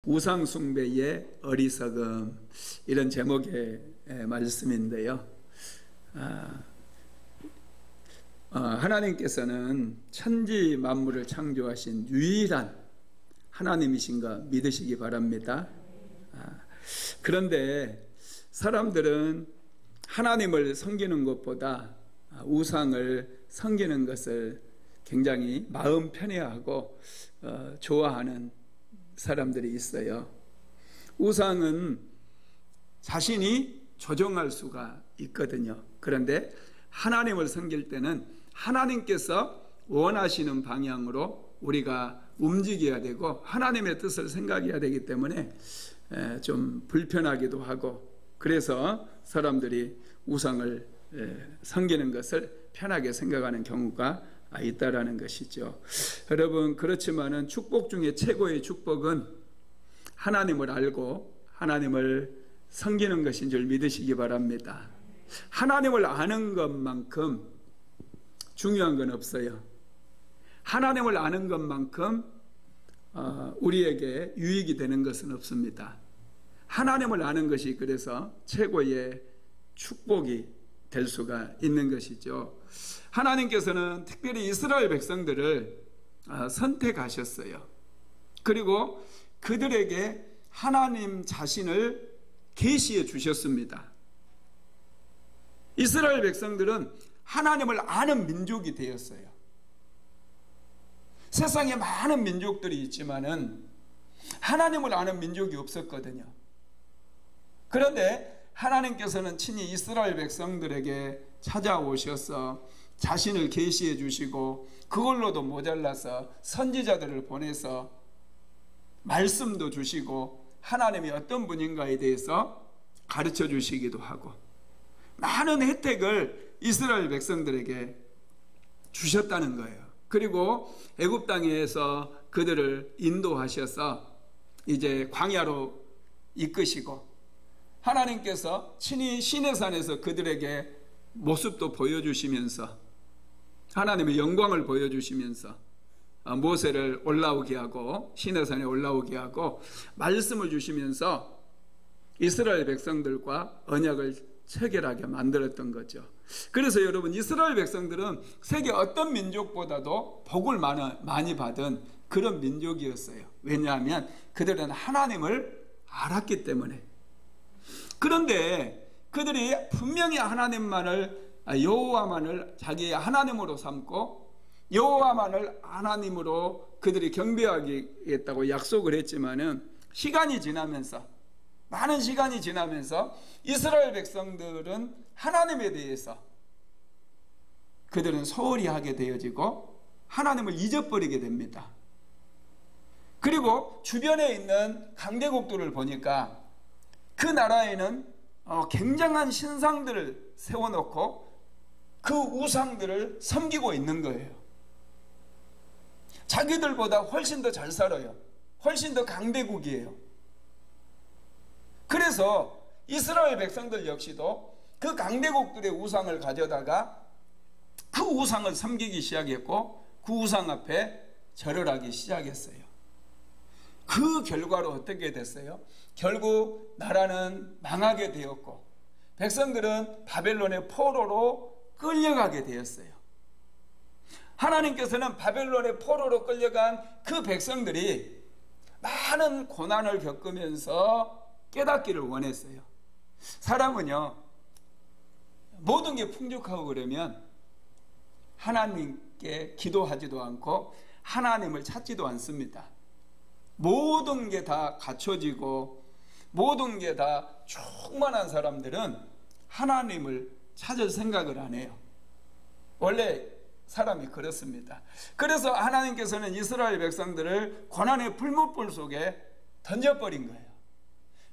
우상 숭배의 어리석음, 이런 제목의 말씀인데요. 하나님께서는 천지 만물을 창조하신 유일한 하나님이신가 믿으시기 바랍니다. 그런데 사람들은 하나님을 섬기는 것보다 우상을 섬기는 것을 굉장히 마음 편해하고 좋아하는 사람들이 있어요. 우상은 자신이 조정할 수가 있거든요. 그런데 하나님을 섬길 때는 하나님께서 원하시는 방향으로 우리가 움직여야 되고 하나님의 뜻을 생각해야 되기 때문에 좀 불편하기도 하고, 그래서 사람들이 우상을 섬기는 것을 편하게 생각하는 경우가 있다라는 것이죠. 여러분, 그렇지만은 축복 중에 최고의 축복은 하나님을 알고 하나님을 섬기는 것인 줄 믿으시기 바랍니다. 하나님을 아는 것만큼 중요한 건 없어요. 하나님을 아는 것만큼 우리에게 유익이 되는 것은 없습니다. 하나님을 아는 것이 그래서 최고의 축복이 될 수가 있는 것이죠. 하나님께서는 특별히 이스라엘 백성들을 선택하셨어요. 그리고 그들에게 하나님 자신을 계시해 주셨습니다. 이스라엘 백성들은 하나님을 아는 민족이 되었어요. 세상에 많은 민족들이 있지만은 하나님을 아는 민족이 없었거든요. 그런데 하나님께서는 친히 이스라엘 백성들에게 찾아오셔서 자신을 계시해 주시고, 그걸로도 모자라서 선지자들을 보내서 말씀도 주시고 하나님이 어떤 분인가에 대해서 가르쳐 주시기도 하고, 많은 혜택을 이스라엘 백성들에게 주셨다는 거예요. 그리고 애굽 땅에서 그들을 인도하셔서 이제 광야로 이끄시고, 하나님께서 친히 시내산에서 그들에게 모습도 보여주시면서 하나님의 영광을 보여주시면서 모세를 올라오게 하고 시내산에 올라오게 하고 말씀을 주시면서 이스라엘 백성들과 언약을 체결하게 만들었던 거죠. 그래서 여러분, 이스라엘 백성들은 세계 어떤 민족보다도 복을 많이 받은 그런 민족이었어요. 왜냐하면 그들은 하나님을 알았기 때문에. 그런데 그들이 분명히 여호와만을 자기의 하나님으로 삼고 여호와만을 하나님으로 그들이 경배하겠다고 약속을 했지만은 많은 시간이 지나면서 이스라엘 백성들은 하나님에 대해서 그들은 소홀히 하게 되어지고 하나님을 잊어버리게 됩니다. 그리고 주변에 있는 강대국들을 보니까 그 나라에는 굉장한 신상들을 세워놓고 그 우상들을 섬기고 있는 거예요. 자기들보다 훨씬 더 잘 살아요. 훨씬 더 강대국이에요. 그래서 이스라엘 백성들 역시도 그 강대국들의 우상을 가져다가 그 우상을 섬기기 시작했고, 그 우상 앞에 절을 하기 시작했어요. 그 결과로 어떻게 됐어요? 결국 나라는 망하게 되었고 백성들은 바벨론의 포로로 끌려가게 되었어요. 하나님께서는 바벨론의 포로로 끌려간 그 백성들이 많은 고난을 겪으면서 깨닫기를 원했어요. 사람은요, 모든 게 풍족하고 그러면 하나님께 기도하지도 않고 하나님을 찾지도 않습니다. 모든 게 다 갖춰지고 모든 게 다 충만한 사람들은 하나님을 찾을 생각을 안 해요. 원래 사람이 그렇습니다. 그래서 하나님께서는 이스라엘 백성들을 고난의 불못불 속에 던져버린 거예요.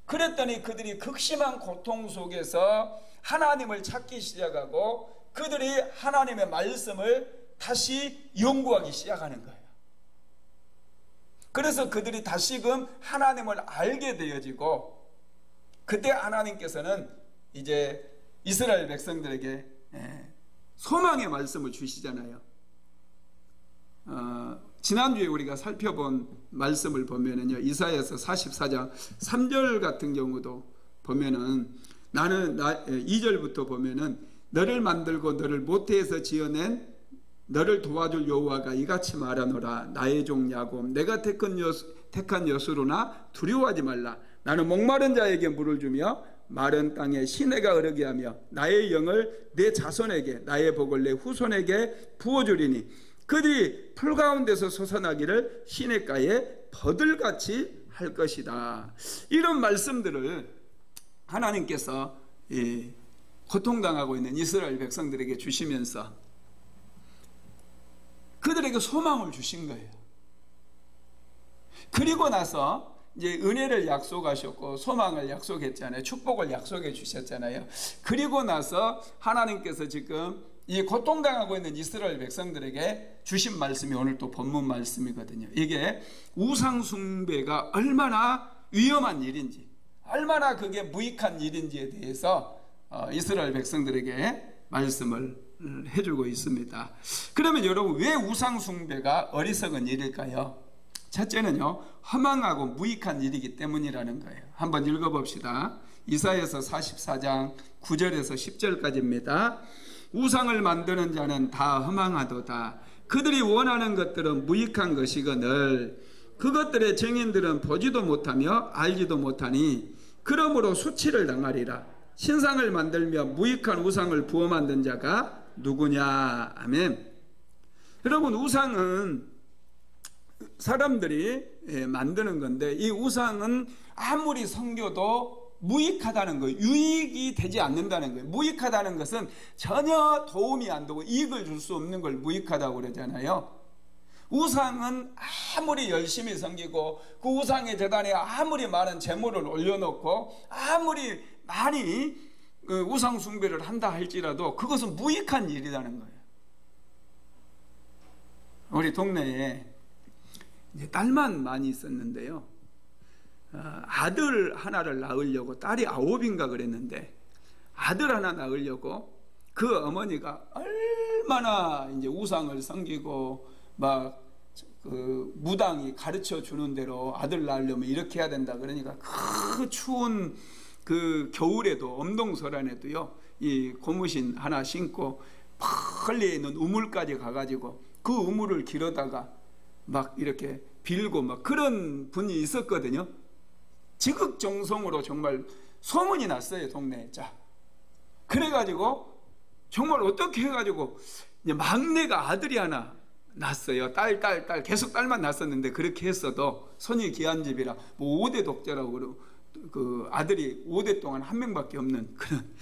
그랬더니 그들이 극심한 고통 속에서 하나님을 찾기 시작하고 그들이 하나님의 말씀을 다시 연구하기 시작하는 거예요. 그래서 그들이 다시금 하나님을 알게 되어지고, 그때 하나님께서는 이제 이스라엘 백성들에게 소망의 말씀을 주시잖아요. 지난주에 우리가 살펴본 말씀을 보면은요, 이사야서 44장 3절 같은 경우도 보면은 2절부터 보면은 너를 만들고 너를 모태에서 지어낸 너를 도와줄 여호와가 이같이 말하노라. 나의 종 야곱 내가 택한 여수로나 두려워하지 말라. 나는 목마른 자에게 물을 주며 마른 땅에 시내가 흐르게 하며 나의 영을 내 자손에게 나의 복을 내 후손에게 부어주리니 그들이 풀 가운데서 솟아나기를 시냇가에 버들같이 할 것이다. 이런 말씀들을 하나님께서 고통당하고 있는 이스라엘 백성들에게 주시면서 그들에게 소망을 주신 거예요. 그리고 나서 이제 은혜를 약속하셨고 소망을 약속했잖아요. 축복을 약속해 주셨잖아요. 그리고 나서 하나님께서 지금 이 고통당하고 있는 이스라엘 백성들에게 주신 말씀이 오늘 또 본문 말씀이거든요. 이게 우상 숭배가 얼마나 위험한 일인지, 얼마나 그게 무익한 일인지에 대해서 이스라엘 백성들에게 말씀을 해주고 있습니다. 그러면 여러분, 왜 우상 숭배가 어리석은 일일까요? 첫째는요, 허망하고 무익한 일이기 때문이라는 거예요. 한번 읽어봅시다. 이사야서 44장 9절에서 10절까지입니다. 우상을 만드는 자는 다 허망하도다. 그들이 원하는 것들은 무익한 것이거늘 그것들의 증인들은 보지도 못하며 알지도 못하니 그러므로 수치를 당하리라. 신상을 만들며 무익한 우상을 부어 만든 자가 누구냐. 아멘. 여러분, 우상은 사람들이 만드는 건데 이 우상은 아무리 섬겨도 무익하다는 거예요. 유익이 되지 않는다는 거예요. 무익하다는 것은 전혀 도움이 안 되고 이익을 줄 수 없는 걸 무익하다고 그러잖아요. 우상은 아무리 열심히 섬기고 그 우상의 제단에 아무리 많은 재물을 올려놓고 아무리 많이 우상 숭배를 한다 할지라도 그것은 무익한 일이라는 거예요. 우리 동네에 이제 딸만 많이 있었는데요, 아들 하나를 낳으려고, 딸이 9인가 그랬는데 아들 하나 낳으려고 그 어머니가 얼마나 이제 우상을 섬기고 막 그 무당이 가르쳐 주는 대로 아들 낳으려면 이렇게 해야 된다 그러니까 그 추운 그 겨울에도 엄동설안에도요 이 고무신 하나 신고 멀리 있는 우물까지 가가지고 그 우물을 길어다가 막 이렇게 빌고 막 그런 분이 있었거든요. 지극정성으로 정말 소문이 났어요, 동네에. 자, 그래가지고 정말 어떻게 해가지고 이제 막내가 아들이 하나 낳았어요. 딸 계속 딸만 낳았었는데 그렇게 했어도 손이 귀한 집이라 뭐 5대 독자라고 그러고 그 아들이 5대 동안 한 명밖에 없는 그런,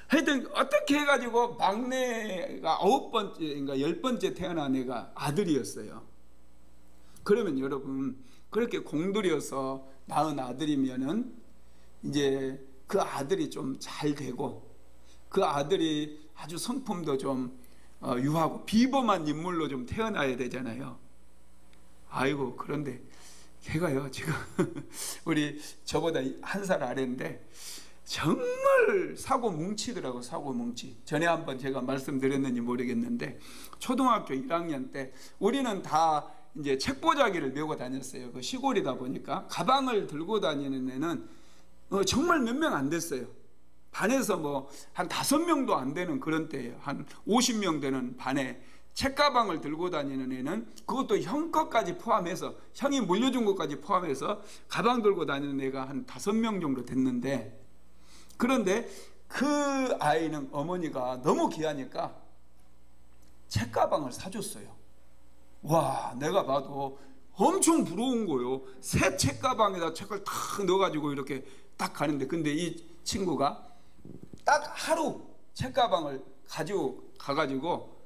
하여튼 어떻게 해가지고 막내가 9번째인가 10번째 태어난 애가 아들이었어요. 그러면 여러분, 그렇게 공들여서 낳은 아들이면은 이제 그 아들이 좀 잘 되고 그 아들이 아주 성품도 좀 유하고 비범한 인물로 좀 태어나야 되잖아요. 아이고, 그런데 걔가요 지금 우리 저보다 1살 아래인데 정말 사고 뭉치더라고. 사고 뭉치. 전에 한번 제가 말씀드렸는지 모르겠는데 초등학교 1학년 때 우리는 다 이제 책보자기를 메고 다녔어요. 그 시골이다 보니까 가방을 들고 다니는 애는 정말 몇 명 안 됐어요. 반에서 뭐 한 5명도 안 되는 그런 때예요. 한 50명 되는 반에 책가방을 들고 다니는 애는, 그것도 형 것까지 포함해서, 형이 물려준 것까지 포함해서 가방 들고 다니는 애가 한 5명 정도 됐는데, 그런데 그 아이는 어머니가 너무 귀하니까 책가방을 사줬어요. 와, 내가 봐도 엄청 부러운 거예요. 새 책가방에다 책을 탁 넣어가지고 이렇게 딱 가는데, 근데 이 친구가 딱 하루 책가방을 가지고 가가지고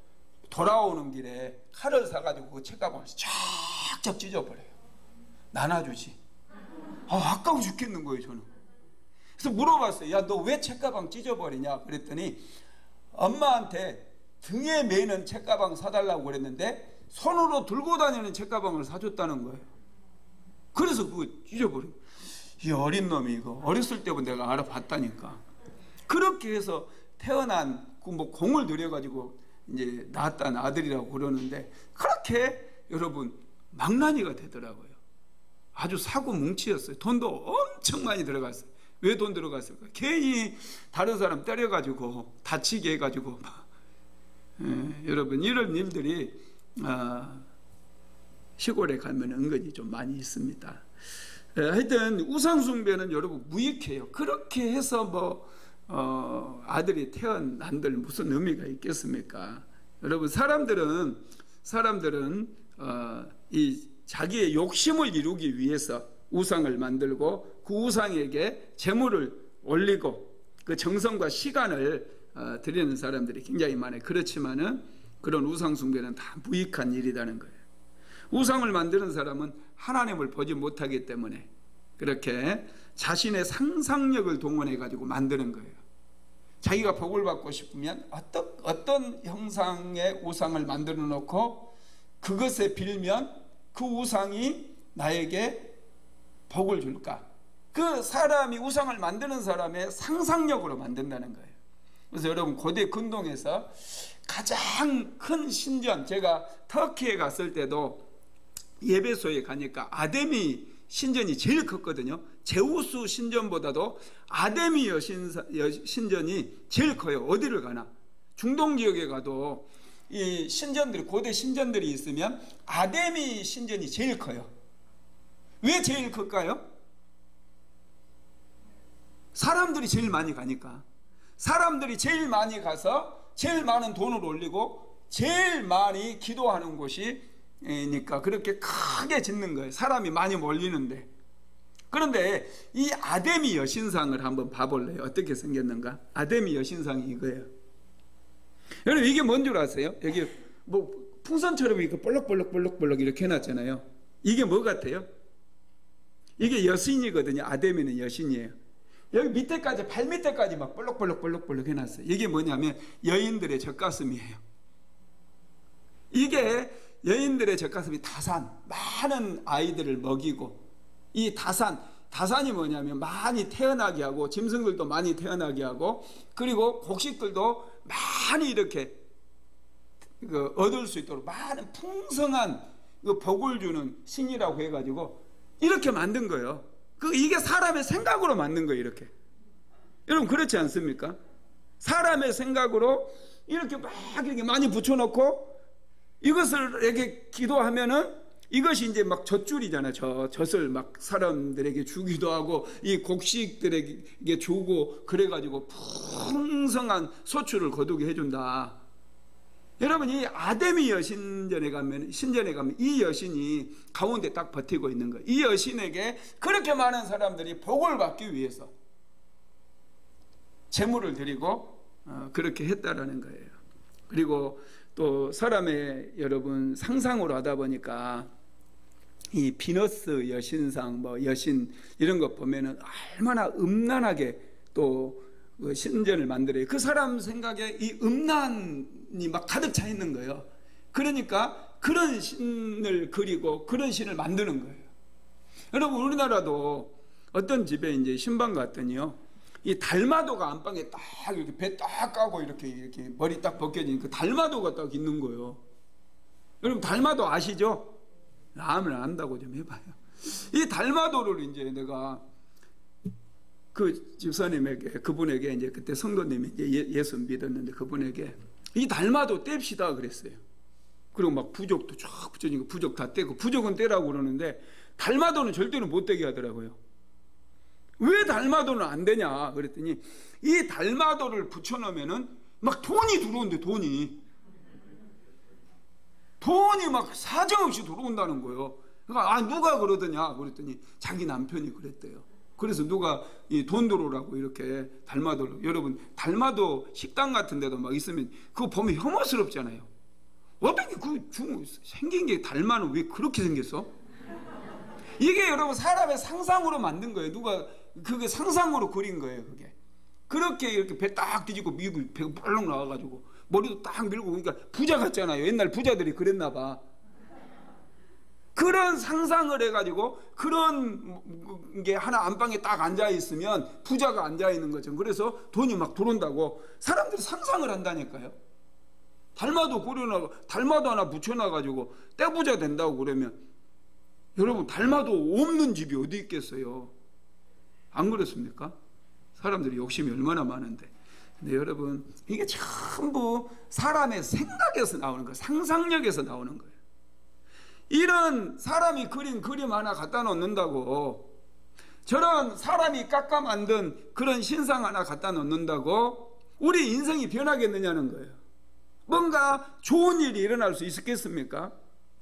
돌아오는 길에 칼을 사가지고 그 책가방을 쫙쫙 찢어버려요. 나눠주지. 아까워 죽겠는 거예요, 저는. 그래서 물어봤어요. 야, 너 왜 책가방 찢어버리냐? 그랬더니 엄마한테 등에 매는 책가방 사달라고 그랬는데 손으로 들고 다니는 책가방을 사줬다는 거예요. 그래서 그거 찢어버린. 이 어린 놈이 이거 어렸을 때부터 내가 알아봤다니까. 그렇게 해서 태어난 그 뭐 공을 들여가지고 이제 낳았다는 아들이라고 그러는데, 그렇게 여러분 망나니가 되더라고요. 아주 사고 뭉치였어요. 돈도 엄청 많이 들어갔어요. 왜 돈 들어갔을까? 괜히 다른 사람 때려가지고 다치게 해가지고 여러분 이런 일들이 시골에 가면 은근히 좀 많이 있습니다. 하여튼 우상숭배는 여러분 무익해요. 그렇게 해서 아들이 태어난들 무슨 의미가 있겠습니까? 여러분 사람들은 이 자기의 욕심을 이루기 위해서 우상을 만들고 그 우상에게 제물을 올리고 그 정성과 시간을 드리는 사람들이 굉장히 많아요. 그렇지만은 그런 우상 숭배는 다 무익한 일이라는 거예요. 우상을 만드는 사람은 하나님을 보지 못하기 때문에 그렇게 자신의 상상력을 동원해 가지고 만드는 거예요. 자기가 복을 받고 싶으면 어떤 형상의 우상을 만들어 놓고 그것에 빌면 그 우상이 나에게 복을 줄까? 그 사람이 우상을 만드는 사람의 상상력으로 만든다는 거예요. 그래서 여러분 고대 근동에서 가장 큰 신전, 제가 터키에 갔을 때도 예배소에 가니까 아데미 신전이 제일 컸거든요. 제우스 신전보다도 아데미 신전이 제일 커요. 어디를 가나 중동 지역에 가도 이 신전들이, 고대 신전들이 있으면 아데미 신전이 제일 커요. 왜 제일 클까요? 사람들이 제일 많이 가니까. 사람들이 제일 많이 가서 제일 많은 돈을 올리고 제일 많이 기도하는 곳이니까 그렇게 크게 짓는 거예요. 사람이 많이 몰리는데. 그런데 이 아데미 여신상을 한번 봐볼래요? 어떻게 생겼는가? 아데미 여신상이 이거예요. 여러분 이게 뭔 줄 아세요? 여기 풍선처럼 이렇게 볼록볼록 이렇게 해놨잖아요. 이게 뭐 같아요? 이게 여신이거든요. 아데미는 여신이에요. 여기 밑에까지, 발 밑에까지 막 볼록볼록 해놨어요. 이게 뭐냐면 여인들의 젖가슴이에요. 이게 여인들의 젖가슴이 다산, 많은 아이들을 먹이고, 이 다산이 뭐냐면 많이 태어나게 하고, 짐승들도 많이 태어나게 하고, 그리고 곡식들도 많이 이렇게 얻을 수 있도록 많은 풍성한 복을 주는 신이라고 해가지고 이렇게 만든 거예요. 이게 사람의 생각으로 만든 거예요. 이렇게. 여러분 그렇지 않습니까? 사람의 생각으로 이렇게 많이 붙여놓고 이것을 이렇게 기도하면은 이것이 이제 막 젖줄이잖아요. 젖을 막 사람들에게 주기도 하고 이 곡식들에게 주고 그래가지고 풍성한 소출을 거두게 해준다. 여러분 이 아데미 신전에 가면 이 여신이 가운데 딱 버티고 있는 거예요. 이 여신에게 그렇게 많은 사람들이 복을 받기 위해서 제물을 드리고 그렇게 했다라는 거예요. 그리고 또 사람의 여러분 상상으로 하다 보니까 이 비너스 여신상 여신 이런 것 보면은 얼마나 음란하게 또 신전을 만들어요. 그 사람 생각에 이 음란이 막 가득 차 있는 거예요. 그러니까 그런 신을 그리고 그런 신을 만드는 거예요. 여러분 우리나라도 어떤 집에 이제 신방 갔더니요, 이 달마도가 안방에 딱 이렇게 배 딱 까고 이렇게 머리 딱 벗겨진 그 달마도가 딱 있는 거예요. 여러분 달마도 아시죠? 아무나 안다고 좀 해봐요. 이 달마도를 이제 내가 그 집사님에게, 그분에게 이제 그때 성도님이 이제 예수 믿었는데 그분에게 이 달마도 뗍시다 그랬어요. 그리고 막 부적도 쫙 붙여진 거 부적 다 떼고, 부적은 떼라고 그러는데 달마도는 절대로 못 떼게 하더라고요. 왜 달마도는 안 되냐 그랬더니 이 달마도를 붙여놓으면은 막 돈이 들어온대. 돈이 막 사정없이 들어온다는 거예요. 그러니까 누가 그러더냐 그랬더니 자기 남편이 그랬대요. 그래서 누가 이 돈 들어오라고 이렇게 달마도를, 여러분 달마도 식당 같은 데도 막 있으면 그거 보면 혐오스럽잖아요. 어떻게 생긴 게 달마는 왜 그렇게 생겼어? 이게 여러분 사람의 상상으로 만든 거예요. 누가 그게 상상으로 그린 거예요. 그게 그렇게 이렇게 배 딱 뒤집고 미국 배가 볼록 나와가지고 머리도 딱 밀고, 그러니까 부자 같잖아요. 옛날 부자들이 그랬나 봐. 그런 상상을 해가지고 그런 게 하나 안방에 딱 앉아있으면 부자가 앉아있는 거죠. 그래서 돈이 막 들어온다고 사람들이 상상을 한다니까요. 달마도 하나 붙여놔가지고 떼부자 된다고 그러면 여러분, 닮아도 없는 집이 어디 있겠어요? 안 그렇습니까? 사람들이 욕심이 얼마나 많은데. 근데 여러분, 이게 전부 사람의 생각에서 나오는 거예요. 상상력에서 나오는 거예요. 이런 사람이 그린 그림 하나 갖다 놓는다고, 저런 사람이 깎아 만든 그런 신상 하나 갖다 놓는다고 우리 인생이 변하겠느냐는 거예요. 뭔가 좋은 일이 일어날 수 있겠습니까?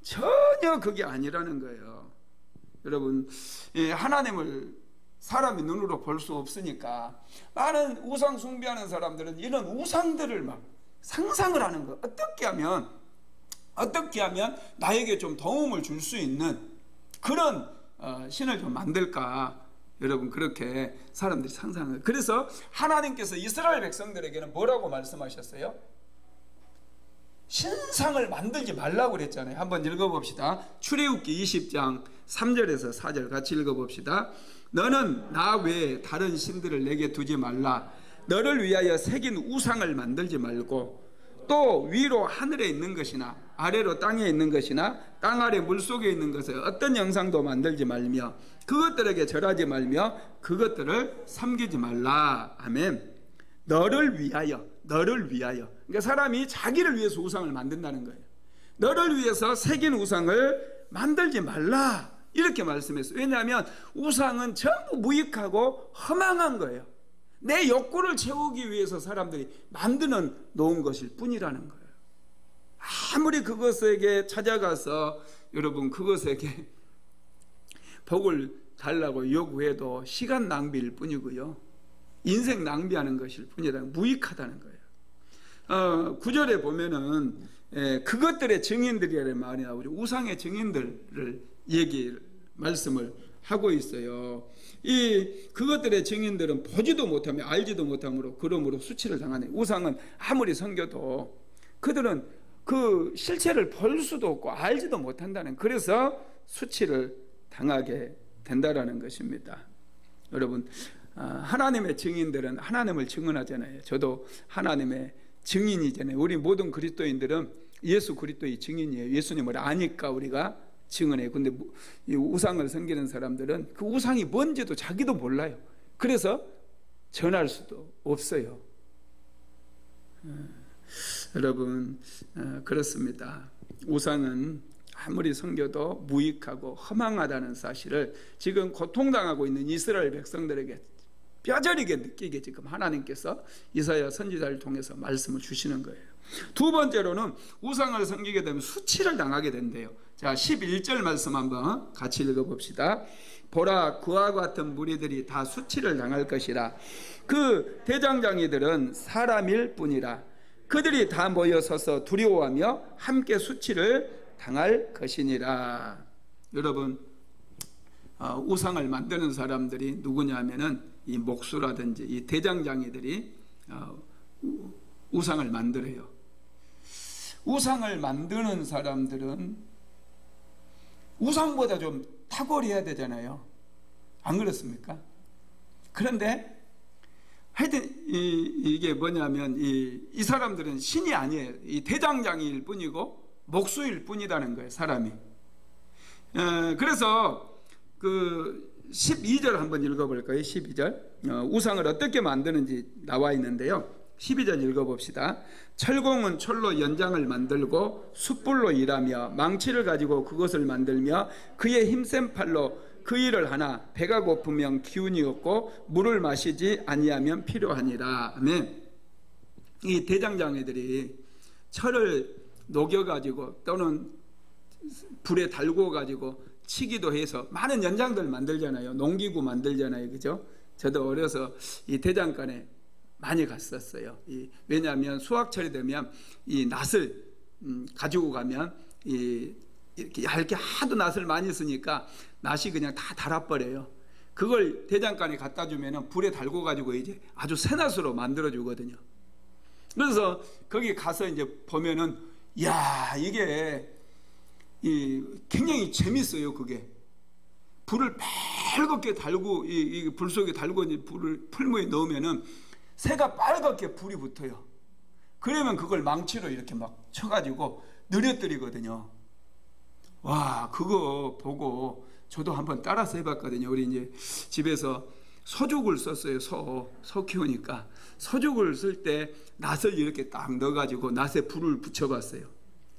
전혀 그게 아니라는 거예요. 여러분, 하나님을 사람이 눈으로 볼 수 없으니까 많은 우상 숭배하는 사람들은 이런 우상들을 막 상상을 하는 거예요. 어떻게 하면 나에게 좀 도움을 줄 수 있는 그런 신을 좀 만들까? 여러분, 그렇게 사람들이 상상을. 그래서 하나님께서 이스라엘 백성들에게는 뭐라고 말씀하셨어요? 신상을 만들지 말라고 그랬잖아요. 한번 읽어봅시다. 출애굽기 20장 3절에서 4절 같이 읽어봅시다. 너는 나 외에 다른 신들을 내게 두지 말라. 너를 위하여 새긴 우상을 만들지 말고, 또 위로 하늘에 있는 것이나 아래로 땅에 있는 것이나 땅 아래 물속에 있는 것을 어떤 형상도 만들지 말며 그것들에게 절하지 말며 그것들을 섬기지 말라. 아멘. 너를 위하여. 그러니까 사람이 자기를 위해서 우상을 만든다는 거예요. 너를 위해서 새긴 우상을 만들지 말라, 이렇게 말씀했어요. 왜냐하면 우상은 전부 무익하고 허망한 거예요. 내 욕구를 채우기 위해서 사람들이 만드는 놓은 것일 뿐이라는 거예요. 아무리 그것에게 찾아가서 여러분 그것에게 복을 달라고 요구해도 시간 낭비일 뿐이고요, 인생 낭비하는 것일 뿐이라, 무익하다는 거예요. 9절에 보면은 그것들의 증인들이라는 말이 나오죠. 우상의 증인들을 말씀을 하고 있어요. 그것들의 증인들은 보지도 못하며 알지도 못하므로 그러므로 수치를 당하네. 우상은 아무리 섬겨도 그들은 그 실체를 볼 수도 없고 알지도 못한다는, 그래서 수치를 당하게 된다라는 것입니다. 여러분, 하나님의 증인들은 하나님을 증언하잖아요. 저도 하나님의 증인이잖아요. 우리 모든 그리스도인들은 예수 그리스도의 증인이에요. 예수님을 아니까 우리가 증언해요. 근데 이 우상을 섬기는 사람들은 그 우상이 뭔지도 자기도 몰라요. 그래서 전할 수도 없어요. 여러분, 그렇습니다. 우상은 아무리 섬겨도 무익하고 허망하다는 사실을 지금 고통당하고 있는 이스라엘 백성들에게 뼈저리게 느끼게 지금 하나님께서 이사야 선지자를 통해서 말씀을 주시는 거예요. 두 번째로는 우상을 섬기게 되면 수치를 당하게 된대요. 자, 11절 말씀 한번 같이 읽어봅시다. 보라, 그와 같은 무리들이 다 수치를 당할 것이라. 그 대장장이들은 사람일 뿐이라. 그들이 다 모여 서서 두려워하며 함께 수치를 당할 것이니라. 여러분, 우상을 만드는 사람들이 누구냐 하면은 이 목수라든지 이 대장장이들이 우상을 만들어요. 우상을 만드는 사람들은 우상보다 좀 탁월해야 되잖아요. 안 그렇습니까? 그런데 하여튼 이게 뭐냐면 이 사람들은 신이 아니에요. 이 대장장이일 뿐이고 목수일 뿐이라는 거예요, 사람이. 그래서 그 12절 한번 읽어볼까요? 12절. 우상을 어떻게 만드는지 나와 있는데요. 12절 읽어봅시다. 철공은 철로 연장을 만들고 숯불로 일하며 망치를 가지고 그것을 만들며 그의 힘센 팔로 그 일을 하나 배가 고프면 기운이 없고 물을 마시지 아니하면 필요하니라. 아멘. 이 대장장이들이 철을 녹여가지고 또는 불에 달궈가지고 치기도 해서 많은 연장들 만들잖아요. 농기구 만들잖아요. 그죠? 저도 어려서 이 대장간에 많이 갔었어요. 왜냐하면 수확철이 되면 이 낫을 가지고 가면 이렇게 얇게 하도 낫을 많이 쓰니까 낫이 그냥 다 달아버려요. 그걸 대장간에 갖다 주면 불에 달궈 가지고 이제 아주 새 낫으로 만들어 주거든요. 그래서 거기 가서 이제 보면은 야, 이게 굉장히 재밌어요. 그게 불을 빨갛게 달고 이 불 속에 달고 불을 풀무에 넣으면은 새가 빨갛게 불이 붙어요. 그러면 그걸 망치로 이렇게 막 쳐가지고 느려뜨리거든요. 와, 그거 보고 저도 한번 따라서 해봤거든요. 우리 이제 집에서 서죽을 썼어요. 소 키우니까 서죽을 쓸 때 낫을 이렇게 딱 넣어가지고 낫에 불을 붙여봤어요.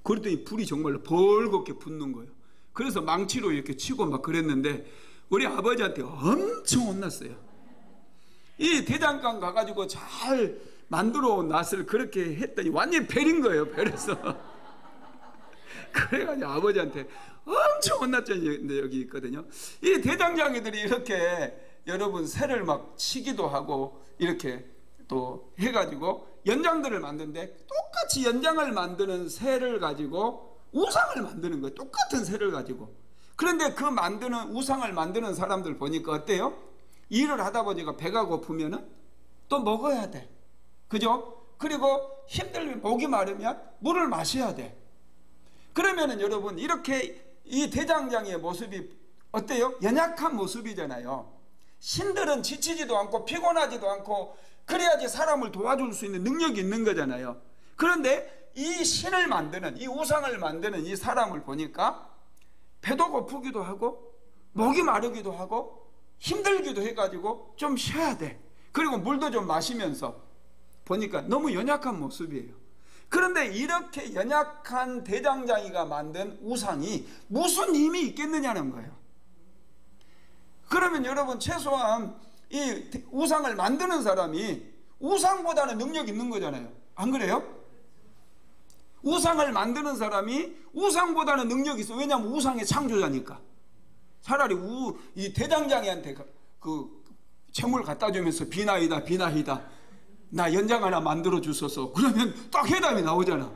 그랬더니 불이 정말로 벌겋게 붙는 거예요. 그래서 망치로 이렇게 치고 막 그랬는데 우리 아버지한테 엄청 혼났어요. 이 대장간 가가지고 잘 만들어 온 낫을 그렇게 했더니 완전히 베린 거예요. 베려서. 그래가지고 아버지한테 엄청 혼났던 적이 있거든요. 이 대장장이들이 이렇게 여러분 새를 막 치기도 하고 이렇게 또 해가지고 연장들을 만드는데 똑같이 연장을 만드는 새를 가지고 우상을 만드는 거예요. 똑같은 새를 가지고. 그런데 그 만드는 우상을 만드는 사람들 보니까 어때요? 일을 하다 보니까 배가 고프면은 또 먹어야 돼. 그죠? 그리고 힘들면 목이 마르면 물을 마셔야 돼. 그러면은 여러분 이렇게 이 대장장이의 모습이 어때요? 연약한 모습이잖아요. 신들은 지치지도 않고 피곤하지도 않고 그래야지 사람을 도와줄 수 있는 능력이 있는 거잖아요. 그런데 이 신을 만드는, 이 우상을 만드는 이 사람을 보니까 배도 고프기도 하고 목이 마르기도 하고 힘들기도 해가지고 좀 쉬어야 돼. 그리고 물도 좀 마시면서 보니까 너무 연약한 모습이에요. 그런데 이렇게 연약한 대장장이가 만든 우상이 무슨 힘이 있겠느냐는 거예요. 그러면 여러분 최소한 이 우상을 만드는 사람이 우상보다는 능력이 있는 거잖아요. 안 그래요? 우상을 만드는 사람이 우상보다는 능력이 있어. 왜냐하면 우상의 창조자니까. 차라리 이 대장장이한테 그 채물 갖다 주면서 비나이다 비나이다 나 연장 하나 만들어 주소서. 그러면 딱 해답이 나오잖아.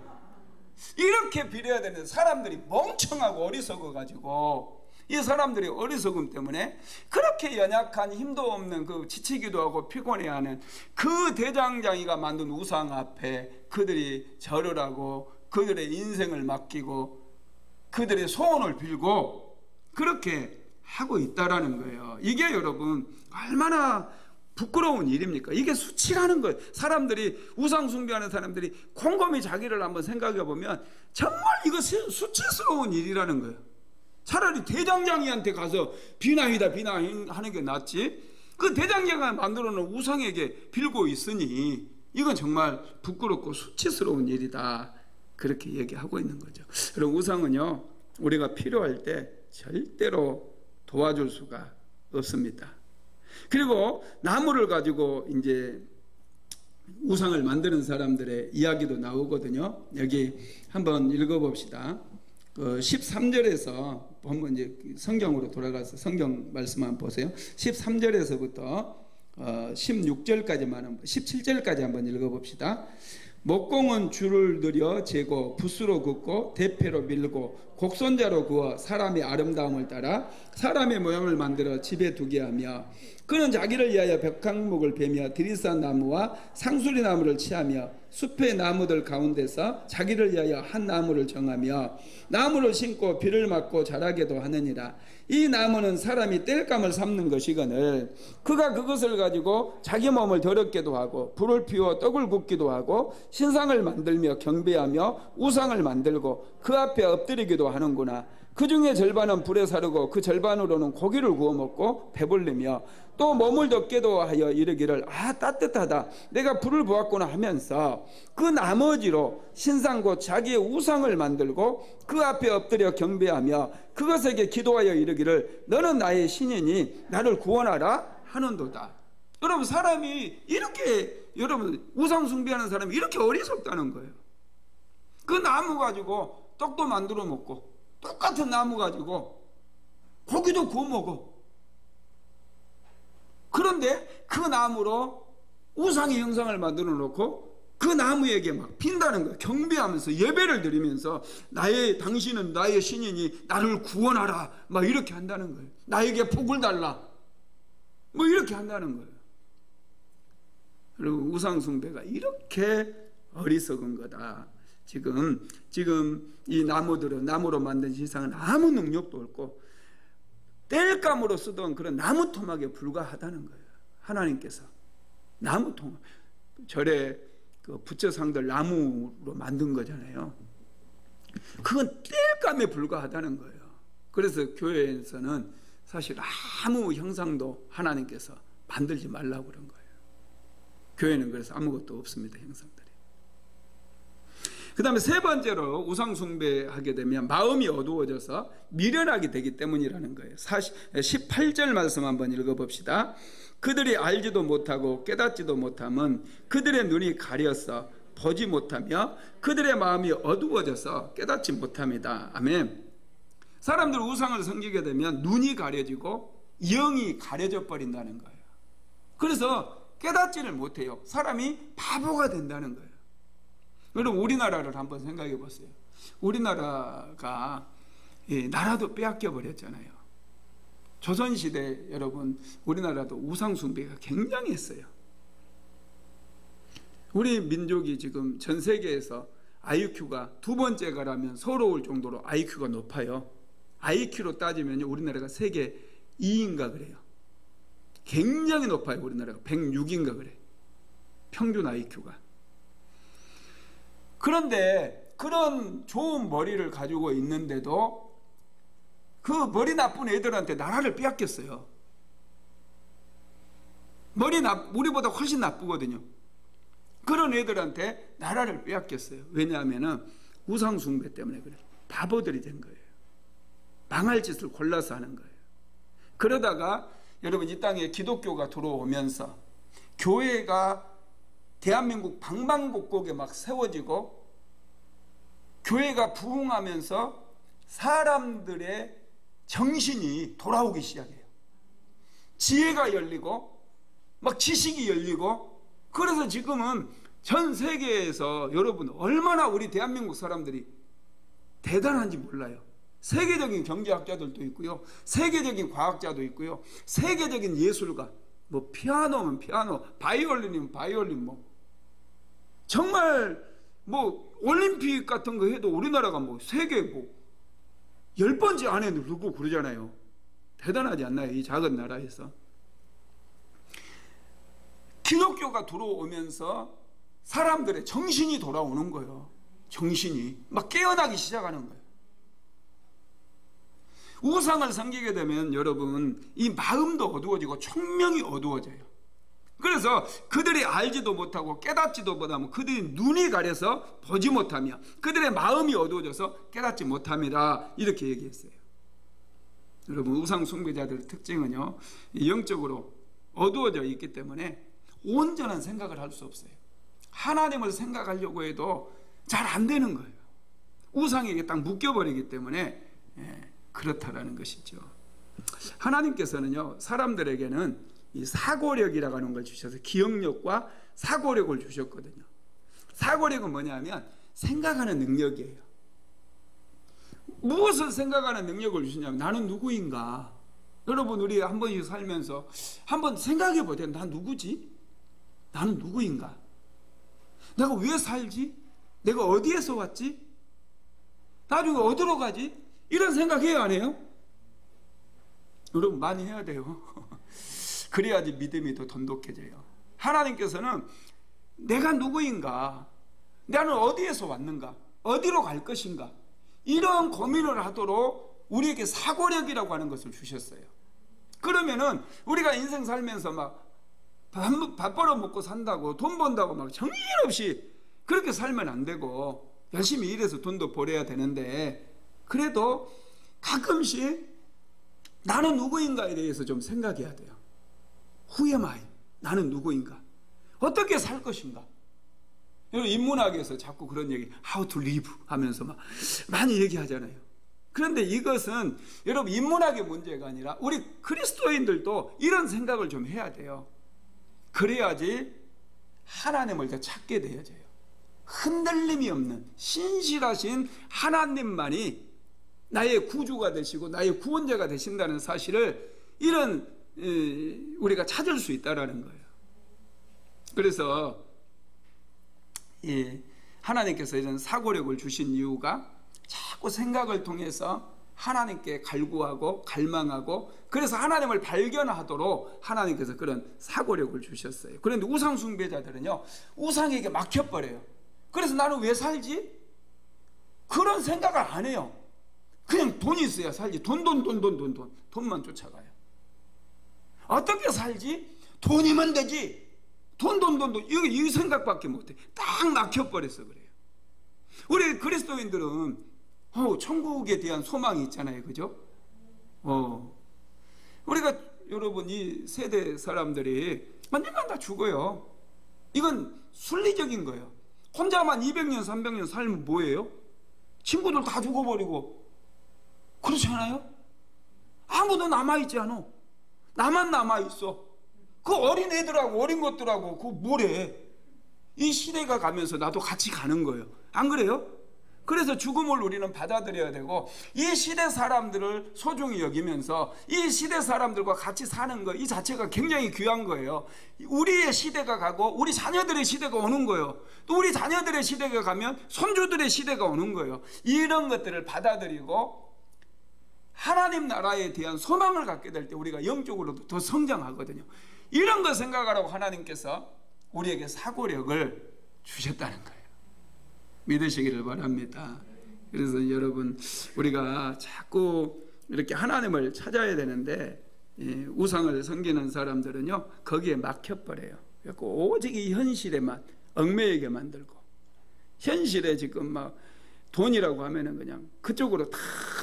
이렇게 빌어야 되는데 사람들이 멍청하고 어리석어 가지고 이 사람들이 어리석음 때문에 그렇게 연약한 힘도 없는 그 지치기도 하고 피곤해하는 그 대장장이가 만든 우상 앞에 그들이 절을 하고 그들의 인생을 맡기고 그들의 소원을 빌고 그렇게 하고 있다라는 거예요. 이게 여러분 얼마나 부끄러운 일입니까? 이게 수치라는 거예요. 사람들이 우상 숭배하는 사람들이 곰곰이 자기를 한번 생각해 보면 정말 이거 수치스러운 일이라는 거예요. 차라리 대장장이한테 가서 비나이다 비나이 하는 게 낫지. 그 대장장이가 만들어 놓은 우상에게 빌고 있으니 이건 정말 부끄럽고 수치스러운 일이다. 그렇게 얘기하고 있는 거죠. 그럼 우상은요 우리가 필요할 때 절대로 도와줄 수가 없습니다. 그리고 나무를 가지고 이제 우상을 만드는 사람들의 이야기도 나오거든요. 여기 한번 읽어봅시다. 13절에서 한번 이제 성경으로 돌아가서 성경 말씀 한번 보세요. 13절에서부터 16절까지만 17절까지 한번 읽어봅시다. 목공은 줄을 들여 재고 붓으로 긋고 대패로 밀고 곡선자로 그어 사람의 아름다움을 따라 사람의 모양을 만들어 집에 두게 하며 그는 자기를 위하여 백향목을 베며 드리산 나무와 상수리 나무를 취하며 숲의 나무들 가운데서 자기를 위하여 한 나무를 정하며 나무를 심고 비를 맞고 자라게도 하느니라. 이 나무는 사람이 땔감을 삼는 것이거늘 그가 그것을 가지고 자기 몸을 더럽게도 하고 불을 피워 떡을 굽기도 하고 신상을 만들며 경배하며 우상을 만들고 그 앞에 엎드리기도 하는구나. 그 중에 절반은 불에 사르고 그 절반으로는 고기를 구워 먹고 배불리며 또 몸을 덮게도 하여 이르기를 따뜻하다 내가 불을 보았구나 하면서 그 나머지로 신상 곧 자기의 우상을 만들고 그 앞에 엎드려 경배하며 그것에게 기도하여 이르기를 너는 나의 신이니 나를 구원하라 하는도다. 여러분 사람이 이렇게 여러분 우상 숭배하는 사람이 이렇게 어리석다는 거예요. 그 나무 가지고 떡도 만들어 먹고 똑같은 나무 가지고 고기도 구워 먹어. 그런데 그 나무로 우상의 형상을 만들어 놓고 그 나무에게 막 빈다는 거예요. 경배하면서 예배를 드리면서 당신은 나의 신이니 나를 구원하라 막 이렇게 한다는 거예요. 나에게 복을 달라 뭐 이렇게 한다는 거예요. 그리고 우상 숭배가 이렇게 어리석은 거다. 지금 이 나무들은 나무로 만든 신상은 아무 능력도 없고 땔감으로 쓰던 그런 나무 토막에 불과하다는 거예요. 하나님께서 나무 토막 절에 그 부처상들 나무로 만든 거잖아요. 그건 땔감에 불과하다는 거예요. 그래서 교회에서는 사실 아무 형상도 하나님께서 만들지 말라고 그런 거예요. 교회는 그래서 아무것도 없습니다, 형상들이. 그 다음에 세 번째로 우상 숭배하게 되면 마음이 어두워져서 미련하게 되기 때문이라는 거예요. 18절 말씀 한번 읽어봅시다. 그들이 알지도 못하고 깨닫지도 못함은 그들의 눈이 가려서 보지 못하며 그들의 마음이 어두워져서 깨닫지 못합니다. 아멘. 사람들 우상을 섬기게 되면 눈이 가려지고 영이 가려져 버린다는 거예요. 그래서 깨닫지를 못해요. 사람이 바보가 된다는 거예요. 여러분, 우리나라를 한번 생각해 보세요. 우리나라가 나라도 빼앗겨 버렸잖아요. 조선시대 여러분, 우리나라도 우상 숭배가 굉장히 했어요. 우리 민족이 지금 전 세계에서 IQ가 두 번째가라면 서러울 정도로 IQ가 높아요. IQ로 따지면 우리나라가 세계 2인가 그래요. 굉장히 높아요. 우리나라가 106인가 그래. 평균 IQ가. 그런데 그런 좋은 머리를 가지고 있는데도 그 머리 나쁜 애들한테 나라를 빼앗겼어요. 우리보다 훨씬 나쁘거든요. 그런 애들한테 나라를 빼앗겼어요. 왜냐하면 우상 숭배 때문에 그래요. 바보들이 된 거예요. 망할 짓을 골라서 하는 거예요. 그러다가 여러분, 이 땅에 기독교가 들어오면서 교회가 대한민국 방방곡곡에 막 세워지고 교회가 부흥하면서 사람들의 정신이 돌아오기 시작해요. 지혜가 열리고 막 지식이 열리고, 그래서 지금은 전 세계에서 여러분 얼마나 우리 대한민국 사람들이 대단한지 몰라요. 세계적인 경제학자들도 있고요, 세계적인 과학자도 있고요, 세계적인 예술가, 뭐 피아노면 피아노, 바이올린이면 바이올린, 뭐 정말 뭐 올림픽 같은 거 해도 우리나라가 뭐 세계 뭐 10번째 안에 누르고 그러잖아요. 대단하지 않나요? 이 작은 나라에서. 기독교가 들어오면서 사람들의 정신이 돌아오는 거예요. 정신이 막 깨어나기 시작하는 거예요. 우상을 섬기게 되면 여러분, 이 마음도 어두워지고 총명이 어두워져요. 그래서 그들이 알지도 못하고 깨닫지도 못하면 그들이 눈이 가려서 보지 못하며 그들의 마음이 어두워져서 깨닫지 못함이라, 이렇게 얘기했어요. 여러분, 우상 숭배자들의 특징은요, 영적으로 어두워져 있기 때문에 온전한 생각을 할 수 없어요. 하나님을 생각하려고 해도 잘 안 되는 거예요. 우상에게 딱 묶여버리기 때문에 그렇다라는 것이죠. 하나님께서는요, 사람들에게는 이 사고력이라고 하는 걸 주셔서 기억력과 사고력을 주셨거든요. 사고력은 뭐냐면 생각하는 능력이에요. 무엇을 생각하는 능력을 주시냐면, 나는 누구인가. 여러분, 우리 한 번씩 살면서 한번 생각해 보세요. 난 누구지? 나는 누구인가? 내가 왜 살지? 내가 어디에서 왔지? 나중에 어디로 가지? 이런 생각해요, 안 해요? 여러분, 많이 해야 돼요. 그래야지 믿음이 더 돈독해져요. 하나님께서는 내가 누구인가, 나는 어디에서 왔는가, 어디로 갈 것인가, 이런 고민을 하도록 우리에게 사고력이라고 하는 것을 주셨어요. 그러면은 우리가 인생 살면서 막 밥 벌어먹고 산다고, 돈 번다고 막 정신없이 그렇게 살면 안 되고, 열심히 일해서 돈도 벌어야 되는데, 그래도 가끔씩 나는 누구인가에 대해서 좀 생각해야 돼요. Who am I? 나는 누구인가? 어떻게 살 것인가? 여러분, 인문학에서 자꾸 그런 얘기, how to live 하면서 막 많이 얘기하잖아요. 그런데 이것은 여러분, 인문학의 문제가 아니라 우리 그리스도인들도 이런 생각을 좀 해야 돼요. 그래야지 하나님을 더 찾게 되어져요. 흔들림이 없는 신실하신 하나님만이 나의 구주가 되시고 나의 구원자가 되신다는 사실을 우리가 찾을 수 있다는 거예요. 그래서 하나님께서 이런 사고력을 주신 이유가 자꾸 생각을 통해서 하나님께 갈구하고 갈망하고, 그래서 하나님을 발견하도록 하나님께서 그런 사고력을 주셨어요. 그런데 우상 숭배자들은요, 우상에게 막혀버려요. 그래서 나는 왜 살지? 그런 생각을 안 해요. 그냥 돈이 있어야 살지. 돈만 쫓아가요. 어떻게 살지? 돈이면 되지. 돈. 이 생각밖에 못해. 딱 막혀버려서 그래요. 우리 그리스도인들은 천국에 대한 소망이 있잖아요. 그죠? 우리가 여러분 이 세대 사람들이 언젠간 다 죽어요. 이건 순리적인 거예요. 혼자만 200년 300년 살면 뭐예요? 친구들 다 죽어버리고 그렇지 않아요? 아무도 남아있지 않아. 나만 남아있어. 그 어린 애들하고 어린 것들하고 그 뭐래. 이 시대가 가면서 나도 같이 가는 거예요. 안 그래요? 그래서 죽음을 우리는 받아들여야 되고, 이 시대 사람들을 소중히 여기면서 이 시대 사람들과 같이 사는 거 이 자체가 굉장히 귀한 거예요. 우리의 시대가 가고 우리 자녀들의 시대가 오는 거예요. 또 우리 자녀들의 시대가 가면 손주들의 시대가 오는 거예요. 이런 것들을 받아들이고 하나님 나라에 대한 소망을 갖게 될 때 우리가 영적으로도 더 성장하거든요. 이런 거 생각하라고 하나님께서 우리에게 사고력을 주셨다는 거예요. 믿으시기를 바랍니다. 그래서 여러분, 우리가 자꾸 이렇게 하나님을 찾아야 되는데 우상을 섬기는 사람들은요 거기에 막혀버려요. 오직 이 현실에만 얽매이게 만들고, 현실에 지금 막 돈이라고 하면은 그냥 그쪽으로 다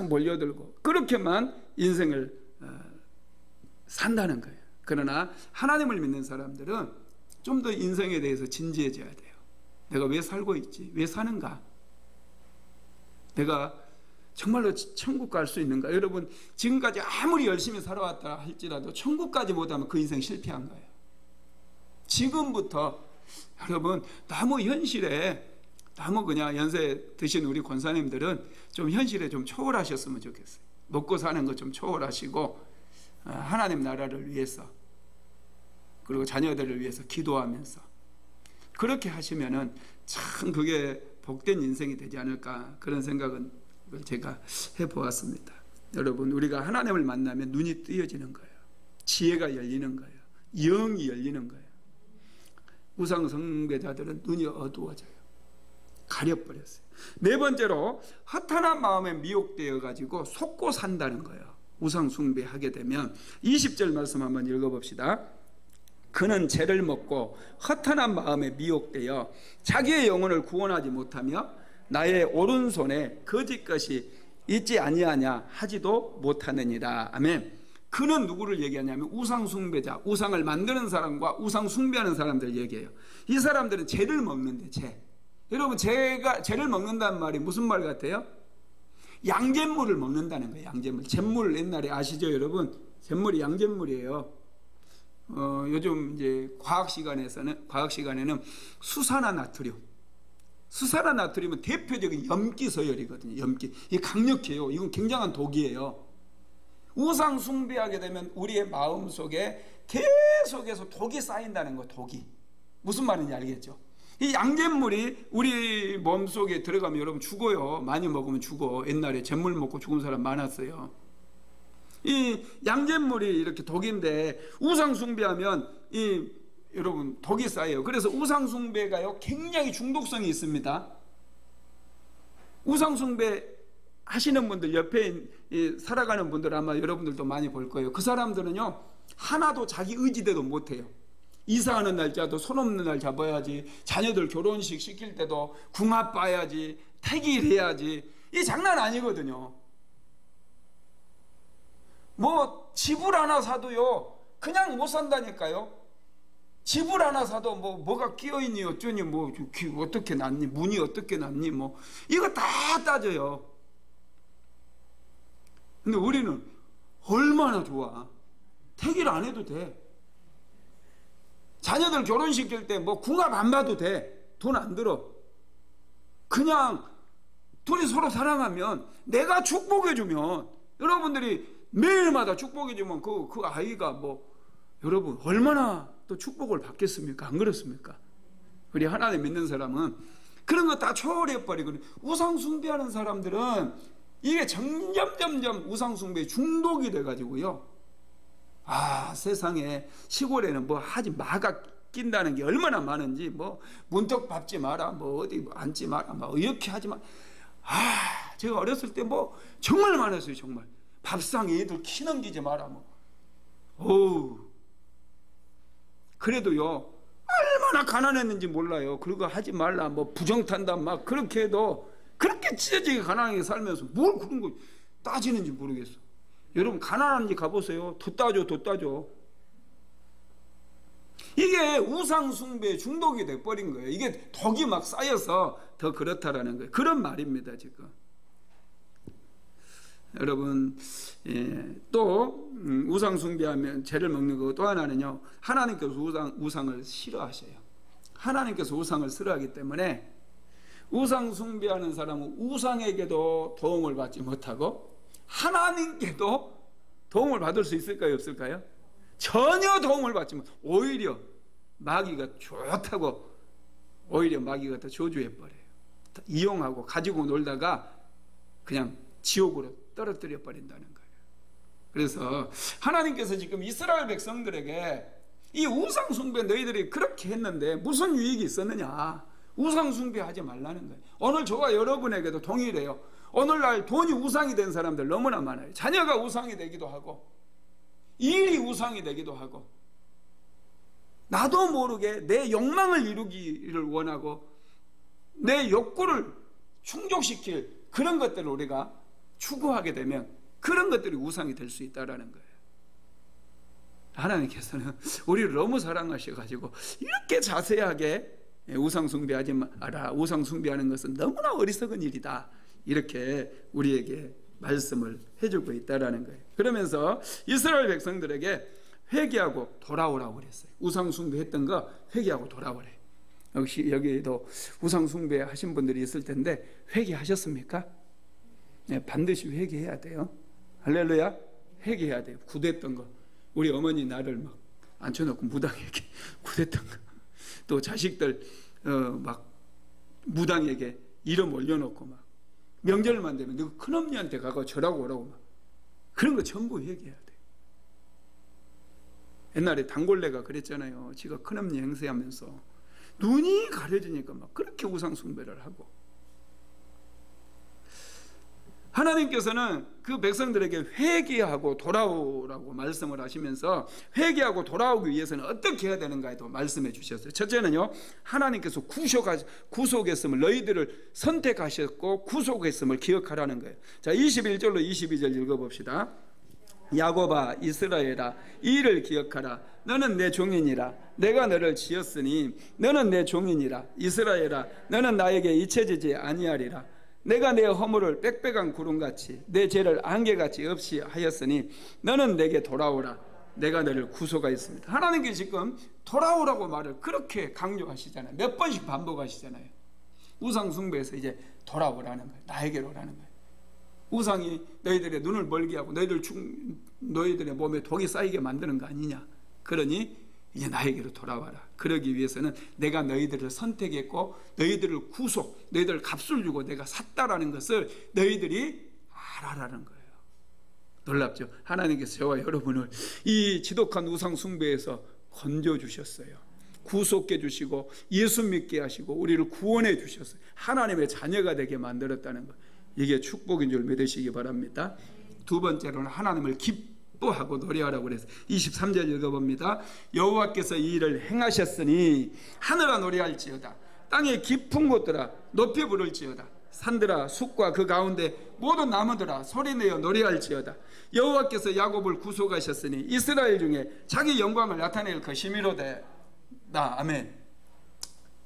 몰려들고 그렇게만 인생을 산다는 거예요. 그러나 하나님을 믿는 사람들은 좀 더 인생에 대해서 진지해져야 돼요. 내가 왜 살고 있지? 왜 사는가? 내가 정말로 천국 갈 수 있는가? 여러분, 지금까지 아무리 열심히 살아왔다 할지라도 천국까지 못하면 그 인생 실패한 거예요. 지금부터 여러분, 너무 현실에 너무 그냥 연세 드신 우리 권사님들은 좀 현실에 좀 초월하셨으면 좋겠어요. 먹고 사는 거 좀 초월하시고 하나님 나라를 위해서, 그리고 자녀들을 위해서 기도하면서 그렇게 하시면은 참 그게 복된 인생이 되지 않을까, 그런 생각은 제가 해보았습니다. 여러분, 우리가 하나님을 만나면 눈이 뜨여지는 거예요. 지혜가 열리는 거예요. 영이 열리는 거예요. 우상 숭배자들은 눈이 어두워져요. 가려버렸어요. 네 번째로, 허탄한 마음에 미혹되어 가지고 속고 산다는 거예요. 우상 숭배하게 되면 20절 말씀 한번 읽어봅시다. 그는 죄를 먹고 허탄한 마음에 미혹되어 자기의 영혼을 구원하지 못하며 나의 오른손에 거짓 것이 있지 아니하냐 하지도 못하느니라. 아멘. 그는 누구를 얘기하냐면 우상 숭배자, 우상을 만드는 사람과 우상 숭배하는 사람들 얘기해요. 이 사람들은 죄를 먹는데, 죄. 여러분, 죄를 먹는다는 말이 무슨 말 같아요? 양잿물을 먹는다는 거예요. 양잿물. 잿물 옛날에 아시죠, 여러분? 잿물이 양잿물이에요. 요즘 이제 과학 시간에는 수산화나트륨은 대표적인 염기 서열이거든요. 염기. 이게 강력해요. 이건 굉장한 독이에요. 우상 숭배하게 되면 우리의 마음 속에 계속해서 독이 쌓인다는 거. 독이 무슨 말인지 알겠죠? 이 양잿물이 우리 몸 속에 들어가면 여러분 죽어요. 많이 먹으면 죽어. 옛날에 잿물 먹고 죽은 사람 많았어요. 이 양잿물이 이렇게 독인데 우상 숭배하면 여러분 독이 쌓여요. 그래서 우상 숭배가요 굉장히 중독성이 있습니다. 우상 숭배 하시는 분들, 옆에 살아가는 분들 아마 여러분들도 많이 볼 거예요. 그 사람들은요 하나도 자기 의지대로 못해요. 이사하는 날짜도 손 없는 날 잡아야지, 자녀들 결혼식 시킬 때도 궁합 봐야지, 택일해야지. 이 장난 아니거든요. 뭐 집을 하나 사도요 그냥 못 산다니까요. 집을 하나 사도 뭐가 끼어있니 어쩌니, 뭐 어떻게 났니, 문이 어떻게 났니, 뭐 이거 다 따져요. 근데 우리는 얼마나 좋아. 택일 안 해도 돼. 자녀들 결혼시킬 때 뭐 궁합 안 봐도 돼. 돈 안 들어. 그냥 둘이 서로 사랑하면, 내가 축복해주면, 여러분들이 매일마다 축복해주면 그 아이가 뭐 여러분 얼마나 또 축복을 받겠습니까? 안 그렇습니까? 우리 하나님 믿는 사람은 그런 거 다 초월해버리고, 우상 숭배하는 사람들은 이게 점점 우상 숭배에 중독이 돼가지고요, 세상에 시골에는 뭐 하지 마가 낀다는 게 얼마나 많은지, 뭐 문턱 밟지 마라, 뭐 어디 앉지 마라, 뭐 이렇게 하지 마. 제가 어렸을 때 뭐 정말 많았어요. 정말 밥상에 애들 키 넘기지 마라 뭐. 어우, 그래도요 얼마나 가난했는지 몰라요. 그거 하지 말라 뭐 부정탄다 막 그렇게 해도 그렇게 찢어지게 가난하게 살면서 뭘 그런 거 따지는지 모르겠어. 여러분 가난한 데 가보세요. 더 따져 더 따져. 이게 우상숭배에 중독이 돼버린 거예요. 이게 덕이 막 쌓여서 더 그렇다라는 거예요. 그런 말입니다 지금. 여러분, 또 우상숭배하면 죄를 먹는 거 또 하나는요, 하나님께서 우상을 싫어하셔요. 하나님께서 우상을 싫어하기 때문에 우상숭배하는 사람은 우상에게도 도움을 받지 못하고 하나님께도 도움을 받을 수 있을까요 없을까요? 전혀 도움을 받지 못. 오히려 마귀가 좋다고 오히려 마귀가 더 저주해 버려요. 이용하고 가지고 놀다가 그냥 지옥으로 떨어뜨려 버린다는 거예요. 그래서 하나님께서 지금 이스라엘 백성들에게 이 우상 숭배 너희들이 그렇게 했는데 무슨 유익이 있었느냐? 우상 숭배하지 말라는 거예요. 오늘 저와 여러분에게도 동일해요. 오늘날 돈이 우상이 된 사람들 너무나 많아요. 자녀가 우상이 되기도 하고 일이 우상이 되기도 하고 나도 모르게 내 욕망을 이루기를 원하고 내 욕구를 충족시킬 그런 것들을 우리가 추구하게 되면 그런 것들이 우상이 될 수 있다는 거예요. 하나님께서는 우리를 너무 사랑하셔가지고 이렇게 자세하게 우상 숭배하지 마라. 우상 숭배하는 것은 너무나 어리석은 일이다. 이렇게 우리에게 말씀을 해주고 있다는 거예요. 그러면서 이스라엘 백성들에게 회개하고 돌아오라고 그랬어요. 우상 숭배했던 거 회개하고 돌아오래. 역시 여기에도 우상 숭배 하신 분들이 있을 텐데 회개하셨습니까? 네, 반드시 회개해야 돼요. 할렐루야. 회개해야 돼요. 굿했던 거, 우리 어머니 나를 막 앉혀놓고 무당에게 굿했던 거, 또 자식들 막 무당에게 이름 올려놓고 막 명절만 되면 너 큰언니한테 가고 절하고 오라고 막 그런 거 전부 회개해야 돼. 옛날에 단골레가 그랬잖아요. 지가 큰언니 행세하면서 눈이 가려지니까 막 그렇게 우상 숭배를 하고. 하나님께서는 그 백성들에게 회개하고 돌아오라고 말씀을 하시면서 회개하고 돌아오기 위해서는 어떻게 해야 되는가에도 말씀해 주셨어요. 첫째는요, 하나님께서 구속했음을 너희들을 선택하셨고 구속했음을 기억하라는 거예요. 자, 21절로 22절 읽어봅시다. 야곱아 이스라엘아 이 일을 기억하라. 너는 내 종이니라. 내가 너를 지었으니 너는 내 종이니라. 이스라엘아 너는 나에게 잊혀지지 아니하리라. 내가 내 허물을 빽빽한 구름같이 내 죄를 안개같이 없이 하였으니 너는 내게 돌아오라. 내가 너를 구속하였습니다. 하나님께 지금 돌아오라고 말을 그렇게 강조하시잖아요. 몇 번씩 반복하시잖아요. 우상 숭배에서 이제 돌아오라는 거예요. 나에게로 오라는 거예요. 우상이 너희들의 눈을 멀게 하고 너희들의 몸에 독이 쌓이게 만드는 거 아니냐. 그러니 이제 나에게로 돌아와라. 그러기 위해서는 내가 너희들을 선택했고 너희들을 구속, 너희들 값을 주고 내가 샀다라는 것을 너희들이 알아라는 거예요. 놀랍죠? 하나님께서 저와 여러분을 이 지독한 우상 숭배에서 건져주셨어요. 구속해 주시고 예수 믿게 하시고 우리를 구원해 주셨어요. 하나님의 자녀가 되게 만들었다는 것, 이게 축복인 줄 믿으시기 바랍니다. 두 번째로는 하나님을 기뻐하고 노래하라고 그래서 23절 읽어봅니다. 여호와께서 이 일을 행하셨으니 하늘아 노래할지어다. 땅의 깊은 곳들아 높이 부를지어다. 산들아 숲과 그 가운데 모든 나무들아 소리내어 노래할지어다. 여호와께서 야곱을 구속하셨으니 이스라엘 중에 자기 영광을 나타낼 것이미로되. 아멘.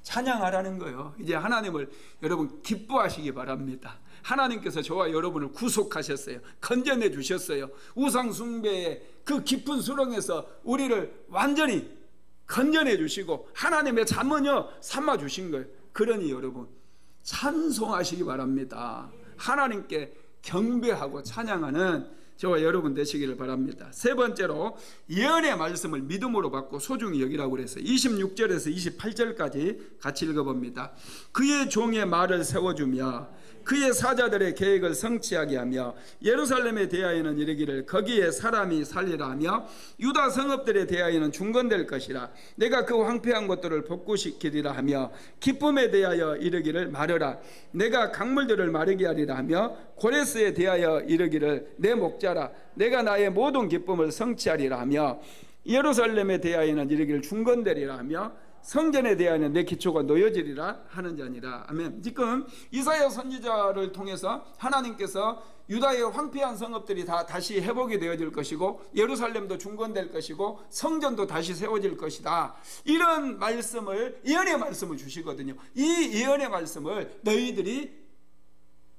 찬양하라는 거예요. 이제 하나님을 여러분 기뻐하시기 바랍니다. 하나님께서 저와 여러분을 구속하셨어요. 건져내 주셨어요. 우상 숭배의 그 깊은 수렁에서 우리를 완전히 건져내 주시고 하나님의 자녀 삼아 주신 거예요. 그러니 여러분 찬송하시기 바랍니다. 하나님께 경배하고 찬양하는 저와 여러분 되시기를 바랍니다. 세 번째로 예언의 말씀을 믿음으로 받고 소중히 여기라고 그래서 26절에서 28절까지 같이 읽어봅니다. 그의 종의 말을 세워주며 그의 사자들의 계획을 성취하게 하며 예루살렘에 대하여는 이르기를 거기에 사람이 살리라 하며 유다 성읍들에 대하여는 중건될 것이라. 내가 그 황폐한 것들을 복구시키리라 하며 기쁨에 대하여 이르기를 마르라. 내가 강물들을 마르게 하리라 하며 고레스에 대하여 이르기를 내 목자라 내가 나의 모든 기쁨을 성취하리라 하며 예루살렘에 대하여는 이르기를 중건되리라 하며 성전에 대하여는 내 기초가 놓여지리라 하는 자니라. 아멘. 지금 이사야 선지자를 통해서 하나님께서 유다의 황폐한 성읍들이 다 다시 회복이 되어질 것이고 예루살렘도 중건될 것이고 성전도 다시 세워질 것이다, 이런 말씀을, 예언의 말씀을 주시거든요. 이 예언의 말씀을 너희들이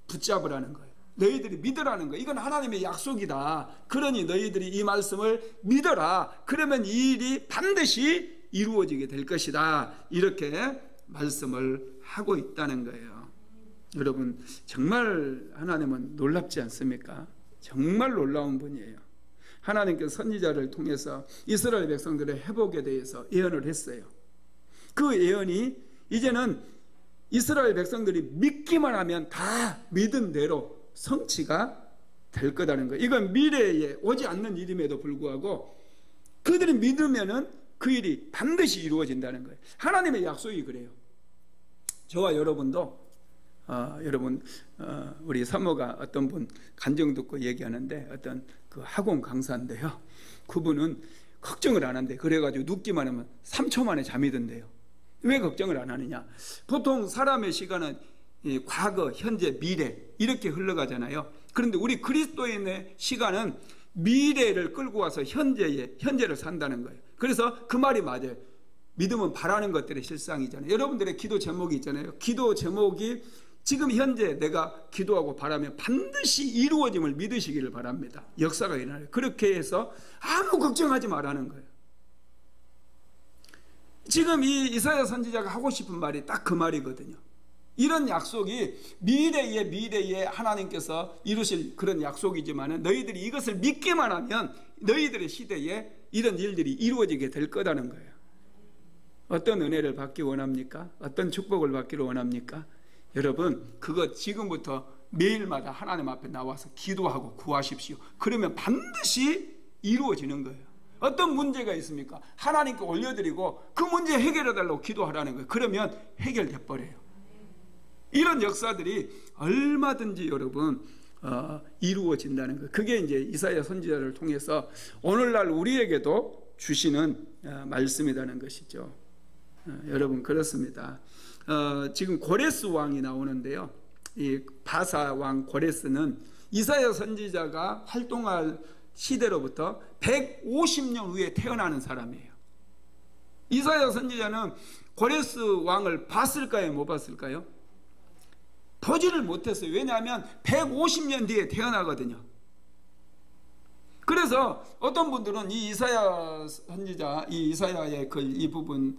붙잡으라는 거예요. 너희들이 믿으라는 거예요. 이건 하나님의 약속이다. 그러니 너희들이 이 말씀을 믿어라. 그러면 이 일이 반드시 이루어지게 될 것이다. 이렇게 말씀을 하고 있다는 거예요. 여러분, 정말 하나님은 놀랍지 않습니까? 정말 놀라운 분이에요. 하나님께서 선지자를 통해서 이스라엘 백성들의 회복에 대해서 예언을 했어요. 그 예언이 이제는 이스라엘 백성들이 믿기만 하면 다 믿은 대로 성취가 될 거라는 거예요. 이건 미래에 오지 않는 일임에도 불구하고 그들이 믿으면은 그 일이 반드시 이루어진다는 거예요. 하나님의 약속이 그래요. 저와 여러분도 우리 사모가 어떤 분 간증 듣고 얘기하는데, 어떤 그 학원 강사인데요, 그분은 걱정을 안 한대. 그래가지고 눕기만 하면 3초 만에 잠이 든대요. 왜 걱정을 안 하느냐? 보통 사람의 시간은 과거, 현재, 미래 이렇게 흘러가잖아요. 그런데 우리 그리스도인의 시간은 미래를 끌고 와서 현재를 산다는 거예요. 그래서 그 말이 맞아요. 믿음은 바라는 것들의 실상이잖아요. 여러분들의 기도 제목이 있잖아요. 기도 제목이 지금 현재 내가 기도하고 바라면 반드시 이루어짐을 믿으시기를 바랍니다. 역사가 일어나요. 그렇게 해서 아무 걱정하지 말라는 거예요. 지금 이 이사야 선지자가 하고 싶은 말이 딱 그 말이거든요. 이런 약속이 미래에 하나님께서 이루실 그런 약속이지만 너희들이 이것을 믿기만 하면 너희들의 시대에 이런 일들이 이루어지게 될 거라는 거예요. 어떤 은혜를 받기 원합니까? 어떤 축복을 받기를 원합니까? 여러분, 그거 지금부터 매일마다 하나님 앞에 나와서 기도하고 구하십시오. 그러면 반드시 이루어지는 거예요. 어떤 문제가 있습니까? 하나님께 올려드리고 그 문제 해결해달라고 기도하라는 거예요. 그러면 해결돼 버려요. 이런 역사들이 얼마든지 여러분 이루어진다는 거예요. 그게 이제 이사야 선지자를 통해서 오늘날 우리에게도 주시는 말씀이라는 것이죠. 여러분, 그렇습니다. 지금 고레스 왕이 나오는데요, 이 바사 왕 고레스는 이사야 선지자가 활동할 시대로부터 150년 후에 태어나는 사람이에요. 이사야 선지자는 고레스 왕을 봤을까요? 못 봤을까요? 보지를 못했어요. 왜냐하면 150년 뒤에 태어나거든요. 그래서 어떤 분들은 이 이사야 선지자, 이 이사야의 이 부분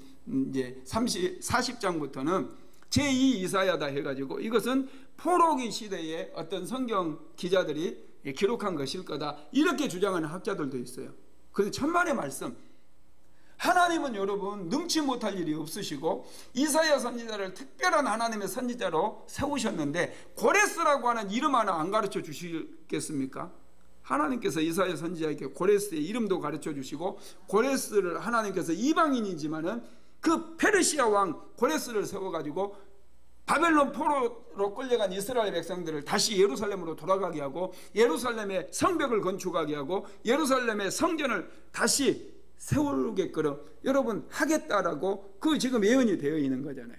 이제 40장부터는 제2 이사야다 해가지고 이것은 포로기 시대의 어떤 성경 기자들이 기록한 것일 거다, 이렇게 주장하는 학자들도 있어요. 그래서 천만의 말씀, 하나님은 여러분 능치 못할 일이 없으시고 이사야 선지자를 특별한 하나님의 선지자로 세우셨는데 고레스라고 하는 이름 하나 안 가르쳐 주시겠습니까? 하나님께서 이사야 선지자에게 고레스의 이름도 가르쳐 주시고, 고레스를 하나님께서 이방인이지만은 그 페르시아 왕 고레스를 세워가지고 바벨론 포로로 끌려간 이스라엘 백성들을 다시 예루살렘으로 돌아가게 하고 예루살렘의 성벽을 건축하게 하고 예루살렘의 성전을 다시 세우게끔 여러분 하겠다라고 그 지금 예언이 되어 있는 거잖아요.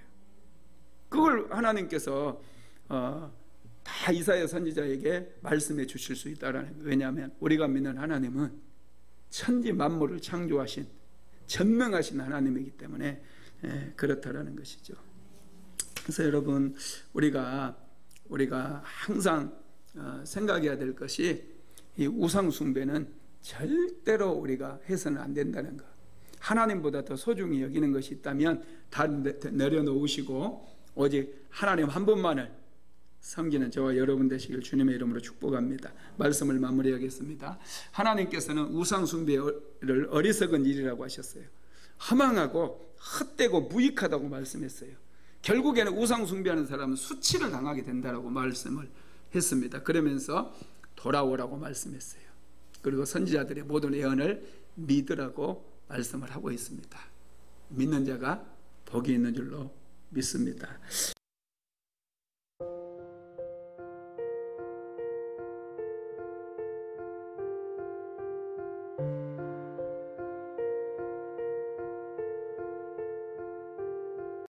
그걸 하나님께서 다 이사야 선지자에게 말씀해 주실 수 있다라는 거예요. 왜냐하면 우리가 믿는 하나님은 천지 만물을 창조하신 전능하신 하나님이기 때문에 그렇다라는 것이죠. 그래서 여러분, 우리가 항상 생각해야 될 것이 이 우상 숭배는 절대로 우리가 해서는 안 된다는 것. 하나님보다 더 소중히 여기는 것이 있다면 다 내려놓으시고 오직 하나님 한 분만을 섬기는 저와 여러분 되시길 주님의 이름으로 축복합니다. 말씀을 마무리하겠습니다. 하나님께서는 우상 숭배를 어리석은 일이라고 하셨어요. 허망하고 헛되고 무익하다고 말씀했어요. 결국에는 우상 숭배하는 사람은 수치를 당하게 된다라고 말씀을 했습니다. 그러면서 돌아오라고 말씀했어요. 그리고 선지자들의 모든 예언을 믿으라고 말씀을 하고 있습니다. 믿는 자가 복이 있는 줄로 믿습니다.